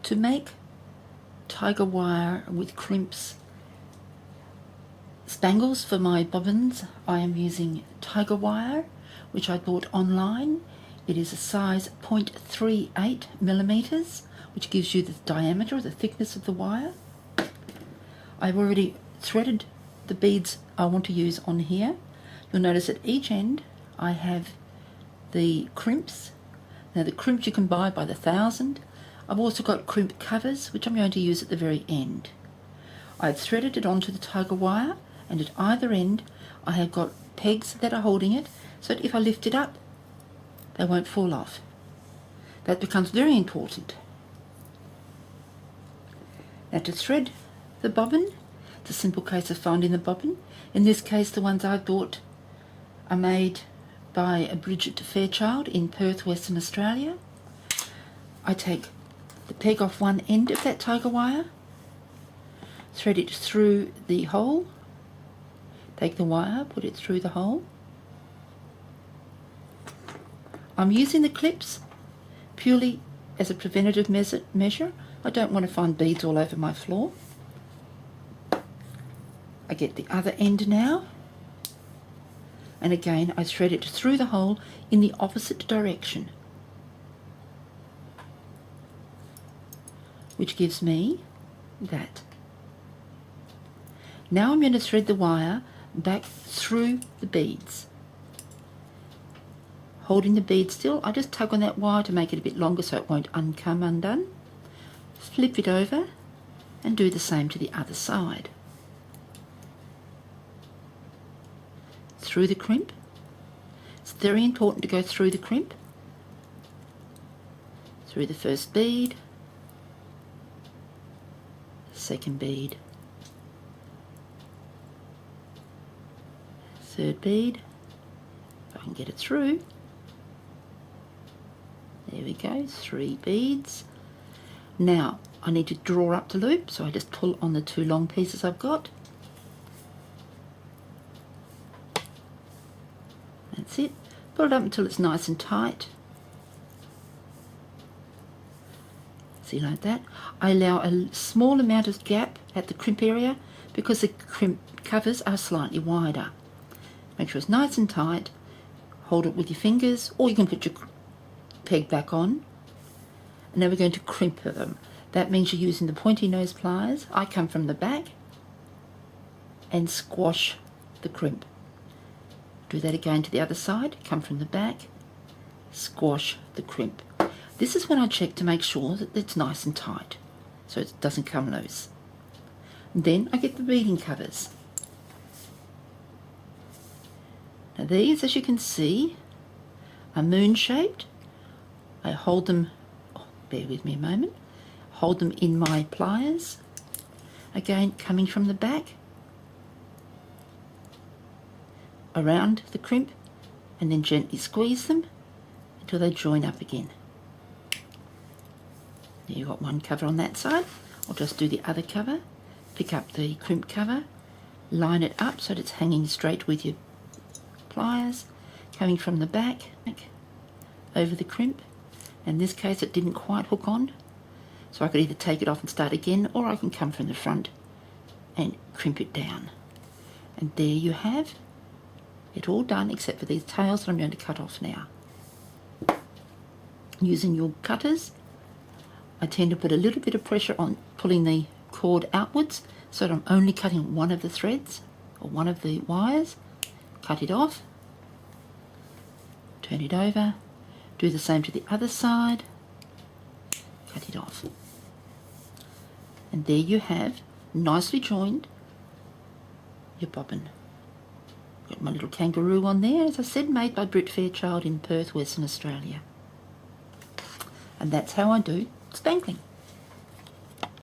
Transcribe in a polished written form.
To make tiger wire with crimps spangles for my bobbins, I am using tiger wire, which I bought online. It is a size 0.38 millimeters, which gives you the diameter or the thickness of the wire. I've already threaded the beads I want to use on here. You'll notice at each end I have the crimps. Now the crimps you can buy by the 1,000. I've also got crimp covers, which I'm going to use at the very end. I've threaded it onto the tiger wire, and at either end I have got pegs that are holding it, so that if I lift it up, they won't fall off. That becomes very important. Now to thread the bobbin, it's a simple case of finding the bobbin. In this case, the ones I bought are made by a Bridget Fairchild in Perth, Western Australia. I take the peg off one end of that tiger wire, thread it through the hole, take the wire, put it through the hole. I'm using the clips purely as a preventative measure. I don't want to find beads all over my floor. I get the other end now, and again I thread it through the hole in the opposite direction, which gives me that. Now I'm going to thread the wire back through the beads. Holding the bead still, I just tug on that wire to make it a bit longer so it won't come undone. Flip it over and do the same to the other side. Through the crimp. It's very important to go through the crimp. Through the first bead, second bead, third bead, if I can get it through. There we go, 3 beads. Now I need to draw up the loop, so I just pull on the 2 long pieces I've got. That's it. Pull it up until it's nice and tight. See, like that. I allow a small amount of gap at the crimp area because the crimp covers are slightly wider. Make sure it's nice and tight. Hold it with your fingers, or you can put your peg back on. And now we're going to crimp them. That means you're using the pointy nose pliers. I come from the back and squash the crimp. Do that again to the other side. Come from the back, squash the crimp. This is when I check to make sure that it's nice and tight, so it doesn't come loose. And then I get the beading covers. Now these, as you can see, are moon shaped. I hold them, bear with me a moment, hold them in my pliers, again coming from the back, around the crimp, and then gently squeeze them until they join up again. Now you've got one cover on that side. I'll just do the other cover, pick up the crimp cover, line it up so that it's hanging straight with your pliers, coming from the back over the crimp. In this case it didn't quite hook on, so I could either take it off and start again, or I can come from the front and crimp it down. And there you have it all done, except for these tails that I'm going to cut off now. Using your cutters, I tend to put a little bit of pressure on pulling the cord outwards so that I'm only cutting one of the threads or one of the wires. Cut it off, turn it over, do the same to the other side, cut it off. And there you have, nicely joined, your bobbin. Got my little kangaroo on there, as I said, made by Brit Fairchild in Perth, Western Australia. And that's how I do spangling.